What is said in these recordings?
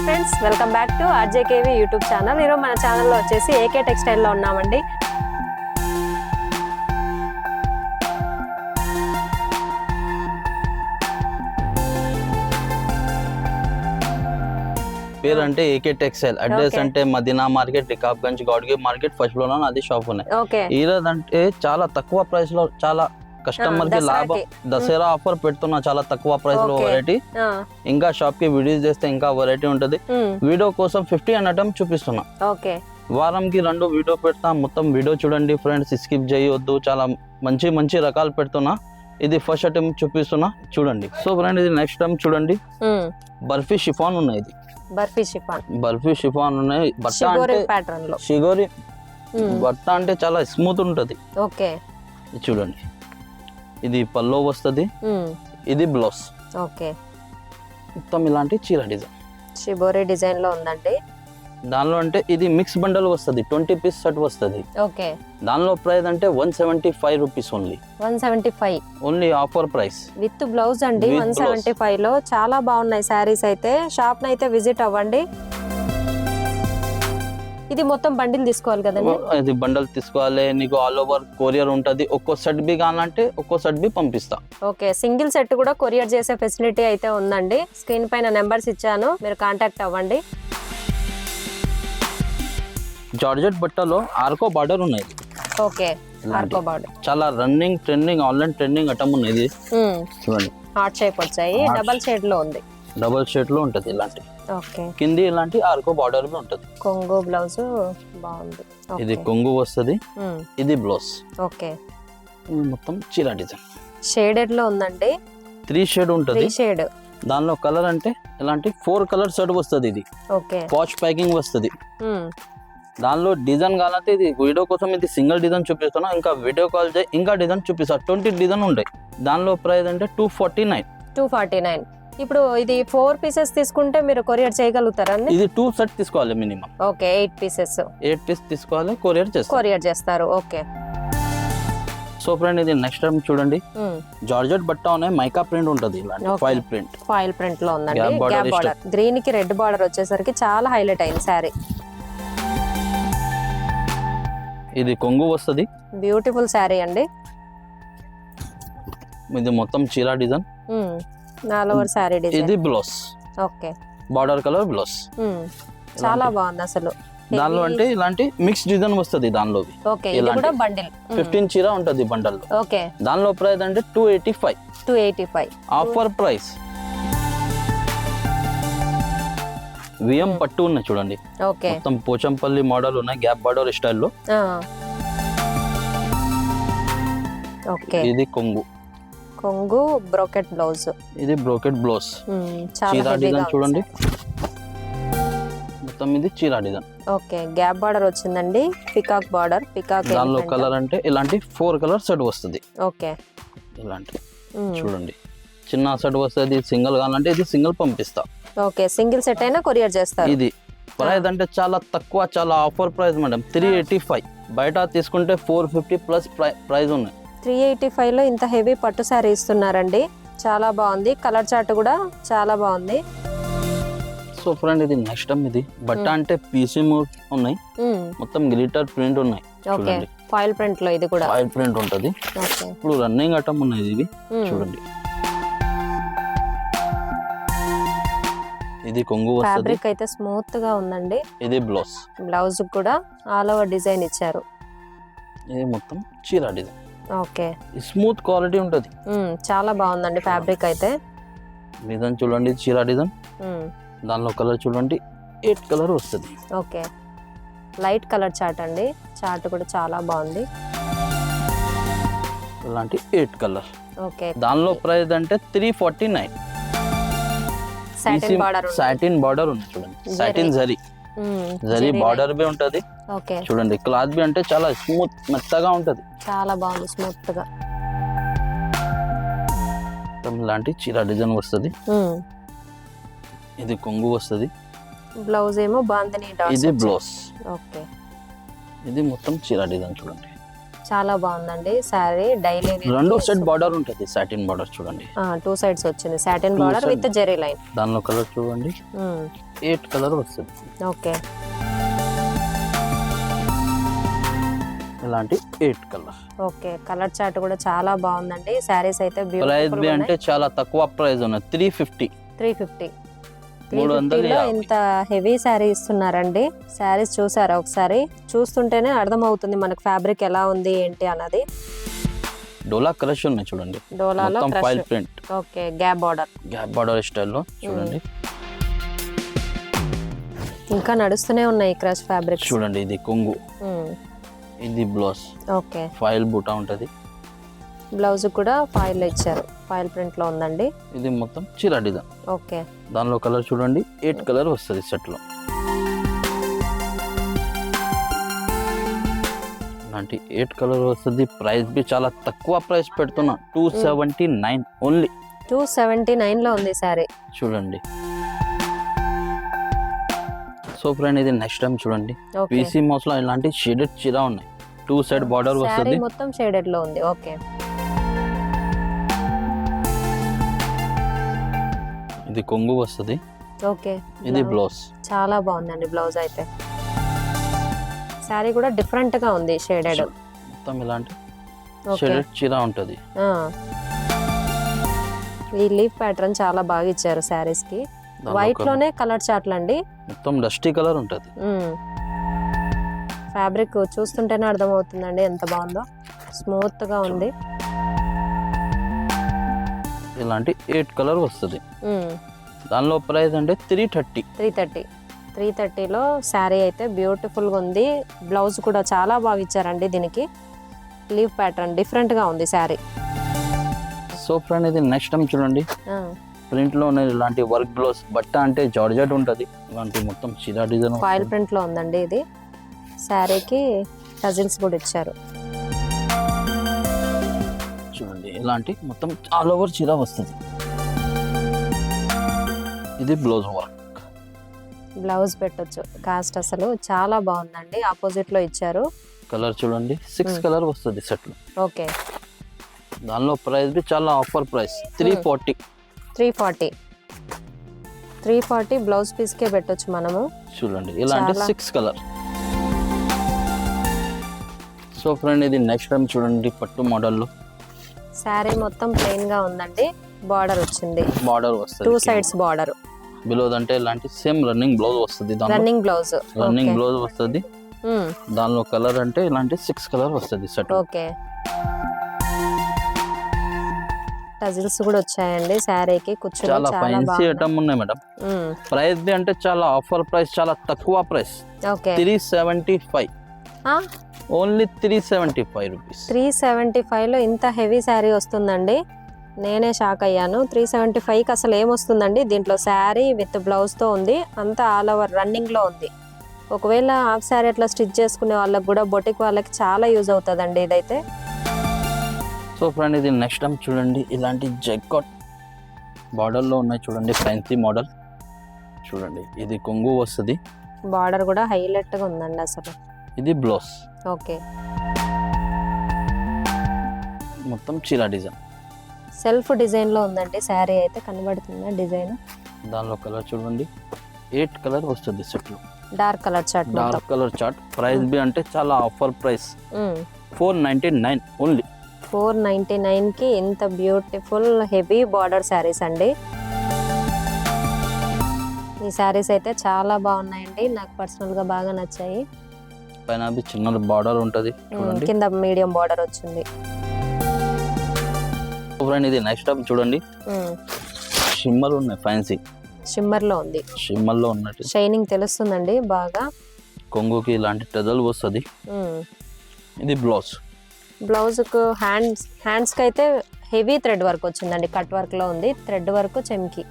Friends, welcome back to RJKV YouTube channel. ఈరోజు మన ఛానల్లో వచ్చేసి ఏకే టెక్స్టైల్లో ఉన్నామండి. పేరు అంటే ఏకే టెక్స్టైల్, అడ్రస్ అంటే Madina market, Rikabganj, Gaudgi market first floor లో అది షాప్ ఉన్నాయి. ఈరోజు అంటే చాలా తక్కువ ప్రైస్ లో చాలా కస్టమర్ కి లాభం, దసరా ఆఫర్ పెడుతున్నా చాలా తక్కువ ప్రైస్ లో వెరైటీ. ఇంకా షాప్ కి విజిట్ చేస్తే ఇంకా వెరైటీ ఉంటది. వీడియో కోసం 50 ఐటమ్ చూపిస్తున్నా. వారంకి 2 వీడియో పెడతా, మొత్తం వీడియో చూడండి ఫ్రెండ్స్, స్కిప్ చేయొద్దు. చాలా మంచి మంచి రకాలు పెడుతున్నా. ఇది ఫస్ట్ ఐటమ్ చూపిస్తున్నా, చూడండి. సో ఫ్రెండ్, ఇది నెక్స్ట్ టైం చూడండి. బర్ఫీ షిఫాన్ ఉన్నాయి. ఇది బర్ఫీ షిఫాన్ ఉన్నాయి. బట్ట అంటే షిగోరి బట్ట అంటే చాలా స్మూత్ ఉంటది. చూడండి, ఇది పల్లో వస్తుంది, ఇది బ్లౌజ్. మొత్తం ఇలాంటి చీర డిజైన్, షిబోరి డిజైన్ లో ఉందండి. దానిలో అంటే ఇది మిక్స్ బండల్ వస్తుంది, 20 పీస్ సెట్ వస్తుంది. దానిలో ప్రైస్ అంటే 175 rupees only. 175 only offer price with blouse అండి. 175 లో చాలా బాగున్నాయి శారీస్. అయితే షాప్ నైతే విజిట్ అవ్వండి. ఇది మొత్తం బండిల్ తీసుకోవాలి కదండి. ఇది బండల్ తీసుకోవాలి. నీకు ఆల్ ఓవర్ కొరియర్ ఉంటది. ఒక్కో సెట్ బి కావాలంటే ఒక్కో సెట్ బి పంపిస్తా. సింగిల్ సెట్ కూడా కొరియర్ చేసే ఫెసిలిటీ అయితే ఉందండి. స్క్రీన్ పైన నెంబర్స్ ఇచ్చాను, మీరు కాంటాక్ట్ అవ్వండి. జార్జెట్ బట్టలో ఆర్కో బార్డర్ ఉన్నాయి. ఆర్కో బార్డర్ చాలా running trending, online trending item ఉన్నాయి. చూడండి, హార్ట్ షేప్ వచ్చాయి, డబల్ షేడ్ లో ఉంది. డబల్ షేడ్ లో ఉంటది. ఇలాంటి కింది ఇలాంటి ఆర్కో బార్డర్ ఉంటది. కొంగు బ్లౌజ్ బాగుంది. ఇది కొంగు వస్తుంది, ఇది బ్లౌజ్. మొత్తం చీర డిజైన్ షేడెడ్ లో ఉందండి. 3 షేడ్ ఉంటది. షేడ్ దానిలో కలర్ అంటే ఇలాంటి 4 కలర్ సెట్ వస్తుంది. ఇది పాచ్ ప్యాకింగ్ వస్తుంది. దానిలో డిజైన్ కావాలంటే ఇది వీడియో కోసం ఇది సింగిల్ డిజైన్ చూపిస్తున్నా. ఇంకా వీడియో కాల్ చేయి, ఇంకా డిజైన్ చూపిస్తా. 20 డిజైన్ ఉంటాయి. దానిలో ప్రైస్ అంటే 249. ఇప్పుడు ఇది 4 పీసెస్ తీసుకుంటే మీరు కొరియర్ చేయగలుగుతారా? ఇది 2 సెట్ తీసుకోవాలి మినిమం. 8 పీసెస్. 8 పీస్ తీసుకోవాలి, కొరియర్ చేస్తారు. సో ఫ్రెండ్, ఇది నెక్స్ట్ టైం చూడండి. జార్జెట్ బట్ట ఉన్నాయి, మైకా ప్రింట్ ఉంటది. ఫాయిల్ ప్రింట్ లో ఉందండి. గ్యాప్ బార్డర్, గ్రీన్ కి రెడ్ బార్డర్ వచ్చేసరికి చాలా హైలైట్ అయింది శారీ. ఇది కొంగు వస్తుంది. బ్యూటిఫుల్ శారీ అండి. ఇది మొత్తం చీర design. All over sari design. ఇది బ్లౌజ్. Border colour blouse. చాలా బాగుంది అసలు. దానిలో అంటే ఇలాంటి మిక్స్ డిజైన్ వస్తుంది. దానిలో ఇది కూడా బండిల్ 15 చీర ఉంటది బండల్. దానిలో ప్రైస్ అంటే 285. Offer price. విఎం పట్టు ఉన్నాయి చూడండి. మొత్తం పోచంపల్లి మోడల్ ఉన్నాయి, గ్యాప్ బార్డర్ స్టైల్లో. ఇది కొంగు బ్రోకెట్ బ్లౌజ్. ఇది బ్రోకెట్ బ్లౌజ్. చీర డిజైన్ చూడండి. మొత్తం ఇది చీర డిజైన్. గ్యాప్ బార్డర్ వచ్చిందండి, పికాక్ బార్డర్. దానిలో కలర్ అంటే ఇలాంటి 4 కలర్ సెట్ వస్తుంది. ఇలాంటి చూడండి, చిన్న సెట్ వస్తుంది. సింగిల్ కావాలంటే ఇది సింగిల్ పంపిస్తా. సింగిల్ సెట్ అయినా కొరియర్ చేస్తారు. ఇది ప్రైస్ అంటే చాలా తక్కువ, చాలా ఆఫర్ ప్రైస్ మేడం. 385. బయట తీసుకుంటే 450 ప్లస్ ప్రైస్ ఉన్నాయి. 385 లో ఇంత హెవీ పట్టు శారీ ఇస్తున్నారండి. చాలా బాగుంది. కలర్ చార్ట్ కూడా చాలా బాగుంది. సో ఫ్రెండ్, ఇది నెక్స్ట్ టైం. ఇది బట్ట అంటే పీసీ ఉన్నాయి, మొత్తం గ్లిటర్ ప్రింట్ ఉన్నాయి. చూడండి, ఫాయిల్ ప్రింట్ లో ఇది కూడా ఫాయిల్ ప్రింట్ ఉంటది. ఇప్పుడు రన్నింగ్ ఐటమ్ ఉన్నాయి. ఇవి చూడండి. ఇది కొంగు వస్తుంది. ఫ్యాబ్రిక్ అయితే స్మూత్ గా ఉందండి. ఇది బ్లౌజ్. బ్లౌజ్ కూడా ఆల్ ఓవర్ డిజైన్ ఇచ్చారు. ఇది మొత్తం చీర డిజైన్. స్మూత్ క్వాలిటీ ఉంటది. చాలా బాగుందండి ఫ్యాబ్రిక్ అయితే. డిజైన్ చూడండి, చీర డిజైన్. దానిలో కలర్ చూడండి, 8 కలర్ వస్తుంది. లైట్ కలర్ చార్ట్ అండి. చార్ట్ కూడా చాలా బాగుంది. ఇలాంటి 8 కలర్. దానిలో ప్రైస్ అంటే 349. సాటిన్ బార్డర్ ఉంది చూడండి. సాటిన్ జరీ బార్డర్ బి ఉంటది. చూడండి, క్లాత్ బి అంటే చాలా స్మూత్, మెత్తగా ఉంటది. చాలా బాగుంది, స్మూత్ గా. ఇలాంటి చీర డిజైన్ వస్తుంది. ఇది కొంగు వస్తుంది. బ్లౌజ్ ఏమో బాందిని డాట్స్. ఇది బ్లౌజ్. ఇది మొత్తం చీర డిజైన్ చూడండి. చాలా బాగుందండి సారీ. డైలీ రెండు సెట్ బార్డర్ ఉంటది, సాటిన్ బార్డర్ చూడండి. 2 సైడ్స్ వచ్చింది satin border with zari line. దానిలో కలర్ చూడండి, 8 కలర్ వస్తుంది. ఓకే, ఇలాంటి 8 కలర్. ఓకే. కలర్ చార్ట్ కూడా చాలా బాగుందండి. శారీస్ అయితే ప్రైస్ బి అంటే చాలా తక్కువ ప్రైస్ ఉన్నాయి. 350. 350 350 లో ఇంత హెవీ శారీ ఇస్తున్నారండి. శారీస్ చూసారా ఒకసారి? చూస్తుంటేనే అర్థమవుతుంది మనకు ఫ్యాబ్రిక్ ఎలా ఉంది ఏంటి అన్నది. డోలా కలెక్షన్ ఉన్నాయి చూడండి. డోలాలో మొత్తం file print. Okay, gap border స్టైల్లో చూడండి. ఇంకా నడుస్తూనే ఉన్నాయి క్రష్ ఫ్యాబ్రిక్. చూడండి, ఇది కొంగు, ఇది బ్లౌజ్. ఓకే, ఫైల్ బూటా ఉంటది. బ్లౌజ్ కూడా ఫైల్ ఇచ్చారు, ఫైల్ ప్రింట్ లో ఉందండి. ఇది మొత్తం చీర డిజైన్. ఓకే, దానిలో కలర్ చూడండి 8 కలర్ వస్తుంది సెట్ లో. ఇలాంటి 8 కలర్ వస్తుంది. ప్రైస్ బి చాలా తక్కువ ప్రైస్ పెడుతున్నా. 279 ఓన్లీ. 279 లో ఉంది సారీ. చూడండి. సో ఫ్రెండ్, ఇది నెక్స్ట్ టైం చూడండి. ఓకే, పీసీ మోస్ లో ఇలాంటి షేడెడ్ చీర ఉన్నాయి. 2 సైడ్ బార్డర్ వస్తుంది. మొత్తం షేడెడ్ లో ఉంది. ఓకే, ఇది కొంగు వస్తుంది. ఓకే. ఇది బ్లౌజ్. చాలా బాగుందండి బ్లౌజ్ అయితే. శారీ కూడా డిఫరెంట్ గా ఉంది, షేడెడ్. మొత్తం ఇలాంటి షేడెడ్ చీర ఉంటది. ఈ లీఫ్ ప్యాటర్న్ చాలా బాగా ఇచ్చారు శారీస్ కి. వైట్ లోనే కలర్ చార్ట్లు అండి. మొత్తం డస్టీ కలర్ ఉంటది. ఫ్యాబ్రిక్ చూస్తుంటేనే అర్థమవుతుందండి ఎంత బాగుందో. స్మూత్ గా ఉంది. ఇలాంటి 8 కలర్ వస్తుంది. దానిలో ప్రైస్ అంటే 330 లో శారీ అయితే బ్యూటిఫుల్ గా ఉంది. బ్లౌజ్ కూడా చాలా బాగా ఇచ్చారండి. దీనికి లీవ్ ప్యాటర్న్ డిఫరెంట్ గా ఉంది శారీ. సో ఫ్రెండ్, ఇది నెక్స్ట్ టైం చూడండి. ప్రింట్ లో ఇలాంటి వర్క్ బ్లౌజ్. బట్ట అంటే జార్జెట్ ఉంటది. ఇలాంటి మొత్తం చీర డిజైన్ ఫాయిల్ ప్రింట్ లో ఉందండి. ఇది శారీకి టజిల్స్ కూడా ఇచ్చారు. చూడండి, ఇలాంటి మొత్తం ఆల్ ఓవర్ చీర వస్తుంది. ఇది బ్లౌజ్ వర్క్. బ్లౌజ్ పెట్టొచ్చు. కాస్ట్ అసలు చాలా బాగుందండి. ఆపోజిట్ లో ఇచ్చారు. కలర్ చూడండి, 6 కలర్ వస్తుంది సెట్ లో. ఓకే, దానిలో ప్రైస్ బి చాలా ఆఫర్ ప్రైస్. 340 బ్లౌజ్ పీస్ కే పెట్టొచ్చు మనము. చూడండి, ఇలాంటి 6 కలర్. సో ఫ్రెండ్, ఇది నెక్స్ట్ టైం చూడండి. పట్టు మోడల్లో శారీ మొత్తం ప్లెయిన్ గా ఉందండి. బార్డర్ వచ్చింది. బార్డర్ వస్తుంది 2 సైడ్స్ బార్డర్. బిలో అంటే ఇలాంటి సేమ్ రన్నింగ్ బ్లౌజ్ వస్తుంది. రన్నింగ్ బ్లౌజ్ వస్తుంది. దానిలో కలర్ అంటే ఇలాంటి 6 కలర్ వస్తుంది సెట్. ఓకే, టజిల్స్ కూడా వచ్చాయండి శారీకి. కుచ్చులు చాలా ఫ్యాన్సీ ఐటమ్ ఉన్నాయి మేడం. ప్రైస్ ది అంటే చాలా ఆఫర్ ప్రైస్, చాలా తక్కువ ప్రైస్. ఓకే, 375. Only 375 rupees. 375 లో ఇంత హెవీ శారీ వస్తుందండి. నేనే షాక్ అయ్యాను. 375కి అసలు ఏమొస్తుందండి. దీంట్లో శారీ విత్ బ్లౌజ్ తో ఉంది. అంతా ఆల్ ఓవర్ రన్నింగ్ లో ఉంది. ఒకవేళ హాఫ్ శారీ అట్లా స్టిచ్ చేసుకునే వాళ్ళకి కూడా, బొటిక్ వాళ్ళకి చాలా యూజ్ అవుతుందండి ఇదైతే. సో ఫ్రెండ్, ఇది నెక్స్ట్ టైం చూడండి. ఇలాంటి జెక్కాట్ బార్డర్ లో ఉన్నాయి చూడండి. ఫ్యాన్సీ మోడల్ చూడండి. ఇది కొంగు వస్తుంది. బార్డర్ కూడా హైలైట్ గా ఉందండి అసలు. ఇది బ్లౌజ్. ఓకే, మొత్తం చీర డిజైన్. సెల్ఫ్ డిజైన్ లో ఉందండి శారీ అయితే. కనబడుతుందా డిజైన్? దానిలో కలర్ చూడండి 8 కలర్ వస్తుంది సెట్ లో. Dark colour chart. ప్రైస్ బి అంటే చాలా ఆఫర్ ప్రైస్. 499 ఓన్లీ. 499 కి ఇంత బ్యూటిఫుల్ హెవీ బార్డర్ శారీస్ అండి. ఈ శారీస్ అయితే చాలా బాగున్నాయండి. నాకు పర్సనల్ గా బాగా నచ్చాయి. పైన చిన్న బార్డర్ ఉంటది చూడండి. కింద మీడియం బార్డర్ వచ్చింది. ఇది నెక్స్ట్ టైం చూడండి. షిమ్మర్ ఉన్నాయి. ఫ్యాన్సీ షిమ్మర్ లో ఉంది. షిమ్మర్ లో ఉన్నట్టు షైనింగ్ తెలుస్తుందండి బాగా. కొంగుకి ఇలాంటి టజల్ వస్తుంది. ఇది బ్లౌజ్ కు హ్యాండ్స్ కి అయితే హెవీ థ్రెడ్ వర్క్ వచ్చిందండి. కట్ వర్క్ లో ఉంది. థ్రెడ్ వర్క్ చెమ్కి.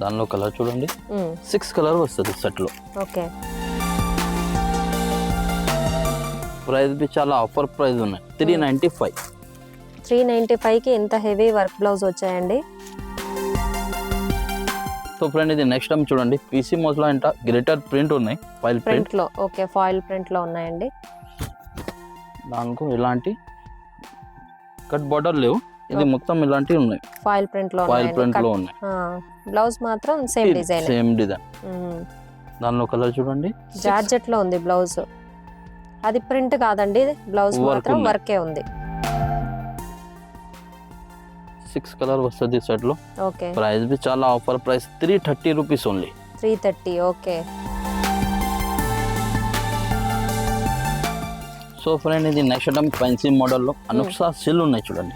దానిలో కలర్ చూడండి 6 కలర్ వస్తుంది సెట్ లో. ఓకే, ప్రైస్ బి చాలా ఆఫర్ ప్రైస్ ఉన్నాయి. 395 కి ఇంత హెవీ వర్క్ బ్లౌజ్ వచ్చాయండి. సో ఫ్రెండ్, ఇది నెక్స్ట్ టైం చూడండి. పీసీ మోస్ లో అంటే గ్లిటర్ ప్రింట్ ఉన్నాయి. ఫాయిల్ ప్రింట్ లో. ఓకే, ఫాయిల్ ప్రింట్ లో ఉన్నాయండి. దానికి ఇలాంటి కట్ బార్డర్ లేవు. ఇది మొత్తం ఇలాంటివి ఉన్నాయి, ఫాయిల్ ప్రింట్ లో ఫాయిల్ ప్రింట్ లో ఉన్నాయి. బ్లౌజ్ మాత్రం సేమ్ డిజైన్. Same design. దానిలో కలర్ చూడండి, జార్జెట్ లో ఉంది బ్లౌజ్. అది ప్రింట్ కాదండి, బ్లౌజ్ మాత్రం వర్కే ఉంది. 6 కలర్ వస్తుంది సెట్ లో. ఓకే. ప్రైస్ బి చాలా offer price 330 rupees only. 330. Okay. So friend ఇది నెక్స్ట్ ఐటమ్ ఫ్యాన్సీ మోడల్ లో అనుక్ష సిల్ ఉన్నాయి చూడండి.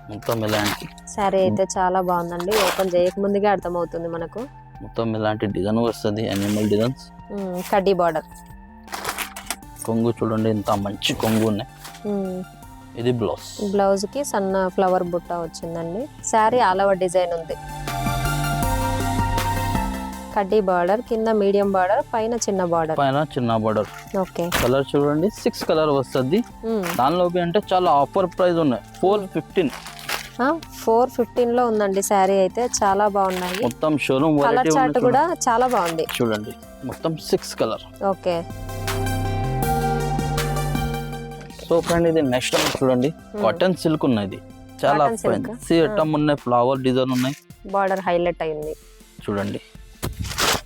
మొత్తం ఇలాంటి సారీ అయితే చాలా బాగుందండి, ఓపెన్ చేయక ముందుగా అర్థమవుతుంది మనకు. మొత్తం ఇలాంటి డిజైన్ వస్తుంది, అనిమల్ డిజైన్స్. కడ్డీ బార్డర్. కొంగు చూడండి ఎంత మంచి కొంగు ఉన్నాయి. ఇది బ్లౌజ్. బ్లౌజ్ కి సన్న ఫ్లవర్ బుట్ట వచ్చిందండి. సారీ ఆల్ ఓవర్ డిజైన్ ఉంది. కడ్డీ బార్డర్, కింద మీడియం బార్డర్, పైన చిన్న బార్డర్. ఓకే. కలర్ చూడండి 6 కలర్ వస్తుంది. దానిలోకి అంటే చాలా ఆఫర్ ప్రైస్ ఉన్నాయి 415. 415 లో ఉందండి సారీ అయితే, చాలా బాగున్నాయి. మొత్తం షోరూమ్ కలర్ చార్ట్ కూడా చాలా బాగుంది చూడండి. మొత్తం 6 కలర్. ఓకే. సో ఫ్రెండ్ ఇది నెక్స్ట్ చూడండి, కాటన్ సిల్క్ ఉన్నది. చాలా ఫ్యాన్సీ ఐటమ్ ఉన్నాయి, ఫ్లవర్ డిజైన్ ఉన్నాయి. బార్డర్ హైలైట్ అయింది చూడండి.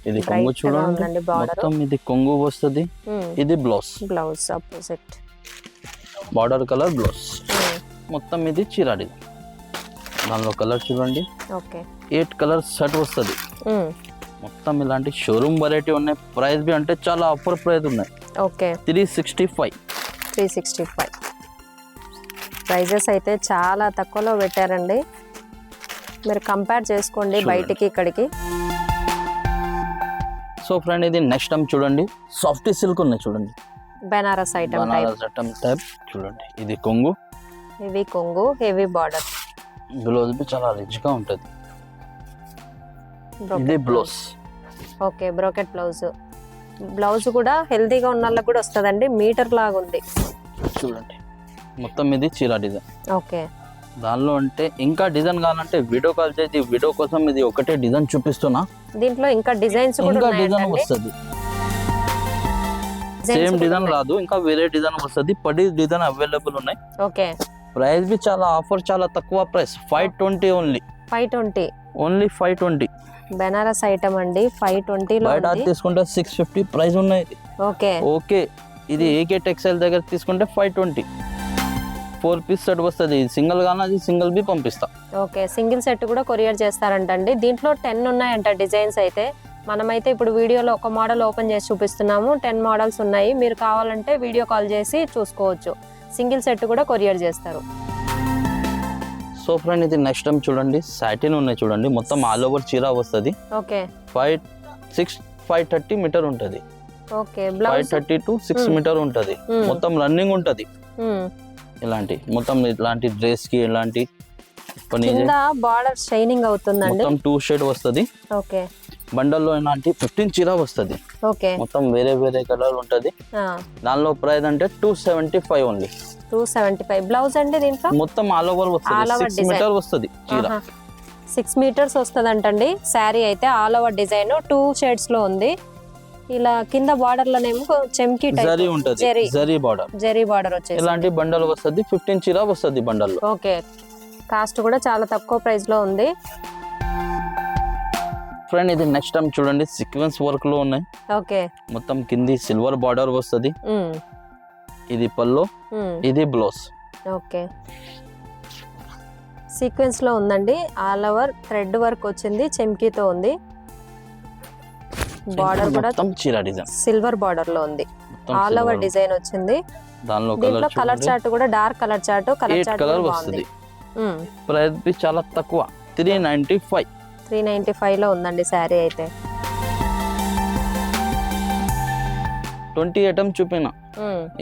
ఇది కొంగు చూడండి, మొత్తం ఇది కొంగు వస్తుంది. ఇది blouse opposite border colour blouse. మొత్తం ఇది చీర డిజైన్. దానిలో కలర్ చూడండి. ఓకే. 8 కలర్ సెట్ వస్తుంది. మొత్తం ఇలాంటి షోరూమ్ వెరైటీ ఉన్నాయి. ప్రైస్ బి అంటే చాలా ఆఫర్ ప్రైస్ ఉన్నాయి. ఓకే. 365. ప్రైజెస్ అయితే చాలా తక్కువలో పెట్టారండి, మీరు కంపేర్ చేసుకోండి బయటికి ఇక్కడికి. సో ఫ్రెండ్ ఇది నెక్స్ట్ టైం చూడండి, సాఫ్ట్ సిల్క్ ఉన్నాయి చూడండి. బెనారస్ ఐటమ్ టైప్ చూడండి. ఇది కొంగు, హెవీ కొంగు, హెవీ బార్డర్. బ్లౌజ్ బి చాలా రిచ్ గా ఉంటది. ఇది blouse. Okay. Brocade blouse. Blouse కూడా హెల్తీగా ఉన్న వాళ్ళకి కూడా వస్తుందండి, మీటర్ లాగా ఉంది చూడండి. మొత్తం ఇది చీర డిజైన్. ఓకే. దానిలో అంటే ఇంకా డిజైన్ కావాలంటే వీడియో కాల్ చేసి, వీడియో కోసం ఇది ఒకటే డిజైన్ చూపిస్తున్నా. దీంట్లో ఇంకా డిజైన్స్ ఇంకా డిజైన్ వస్తుంది, సేమ్ డిజైన్ రాదు, ఇంకా వేరే డిజైన్ వస్తుంది. 10 డిజైన్ అవైలబుల్ ఉన్నాయి. ఓకే. ప్రైస్ బి చాలా ఆఫర్, చాలా తక్కువ price 520 only. 520 only 520. Banaras item అండి, 520 లో బయట తీసుకుంటే 650 ప్రైస్ ఉన్నాయి. ఓకే. ఓకే. ఇది ఏకే టెక్స్టైల్ దగ్గర తీసుకుంటే 520. 4 పీస్ సెట్ వస్తుంది. సింగిల్ గానా అది సింగిల్ బి పంపిస్తా. ఓకే. సింగిల్ సెట్ కూడా కొరియర్ చేస్తారంటండి. దీంట్లో 10 ఉన్నాయంట డిజైన్స్ అయితే. మనమైతే ఇప్పుడు వీడియోలో ఒక మోడల్ ఓపెన్ చేసి చూపిస్తున్నాము, 10 మోడల్స్ ఉన్నాయి. మీరు కావాలంటే వీడియో కాల్ చేసి చూసుకోవచ్చు. సింగిల్ సెట్ కూడా కొరియర్ చేస్తారు. సో ఫ్రెండ్ ఇది నెక్స్ట్ టైం చూడండి, సాటిన్ ఉన్నాయి చూడండి. మొత్తం ఆల్ ఓవర్ చీర వస్తుంది. ఓకే. 530 మీటర్ ఉంటది. ఓకే. బ్లౌజ్ 530 to 6 మీటర్ ఉంటది. మొత్తం రన్నింగ్ ఉంటది. ఇలాంటి మొత్తం ఇలాంటి డ్రెస్ కి ఇలాంటి కింద బార్డర్ షైనింగ్ అవుతుందండి. మొత్తం 2 షేడ్ వస్తది. ఓకే. బండల్లో ఇలాంటి 15 చీర వస్తది. ఓకే. మొత్తం వేరే వేరే కలర్ ఉంటది. దానిలో ప్రైస్ అంటే 275 ఓన్లీ. 275. బ్లౌజ్ అండి దీంట్లో మొత్తం ఆల్ ఓవర్ వస్తది. 6 మీటర్ వస్తది చీర. 6 మీటర్స్ వస్తదంటండి సారీ అయితే. ఆల్ ఓవర్ డిజైన్ 2 షేడ్స్ లో ఉంది. ఇలా కింద బార్డర్ లోనేమో చెమ్కి టైప్ జరీ ఉంటది, జరీ బార్డర్ వచ్చేసి ఇలాంటి బండల్ వస్తది. 15 చీర వస్తది బండల్లో. ఓకే. కాస్ట్ కూడా చాలా తక్కువ ప్రైస్ లో ఉంది. ఫ్రెండ్ ఇది నెక్స్ట్ టైం చూడండి, సీక్వెన్స్ వర్క్ లో ఉన్నాయి. ఓకే. మొత్తం కింది సిల్వర్ బార్డర్ వస్తది. ఇది పల్లో, ఇది బ్లౌజ్. ఓకే. సీక్వెన్స్ లో ఉందండి, ఆల్ ఓవర్ థ్రెడ్ వర్క్ వచ్చింది, చెమ్కీతో ఉంది. బార్డర్ కూడా చీర డిజైన్ సిల్వర్ బార్డర్ లో ఉంది. ఆల్ ఓవర్ డిజైన్ వచ్చింది. దీంట్లో కలర్ చార్ట్ కూడా dark colour chart, colour chart వస్తుంది. ప్రైస్ బి చాలా తక్కువ 395. 395 లో ఉందండి సారీ అయితే. 20 ఐటమ్ చూపిన.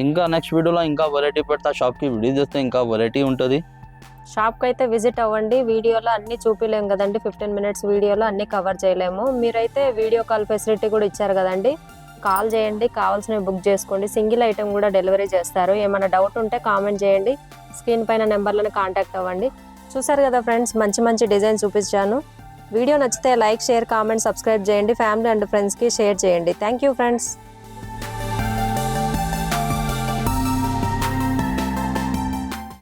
ఇంకా నెక్స్ట్ వీడియోలో ఇంకా వెరైటీ పెడతా. షాప్ కి వీడియో చేస్తే ఇంకా వెరైటీ ఉంటది. షాప్ కి అయితే విజిట్ అవ్వండి. వీడియోలో అన్ని చూపిలేము కదండి, 15 మినిట్స్ వీడియోలో అన్ని కవర్ చేయలేము. మీరైతే వీడియో కాల్ ఫెసిలిటీ కూడా ఇచ్చారు కదండి, కాల్ చేయండి, కావాల్సినవి బుక్ చేసుకోండి. సింగిల్ ఐటమ్ కూడా డెలివరీ చేస్తారు. ఏమైనా డౌట్ ఉంటే కామెంట్ చేయండి, స్క్రీన్ పైన నెంబర్లను కాంటాక్ట్ అవ్వండి. చూసారు కదా ఫ్రెండ్స్, మంచి మంచి డిజైన్ చూపించాను. వీడియో నచ్చితే లైక్, షేర్, కామెంట్, సబ్స్క్రైబ్ చేయండి. ఫ్యామిలీ అండ్ ఫ్రెండ్స్కి షేర్ చేయండి. Thank you friends.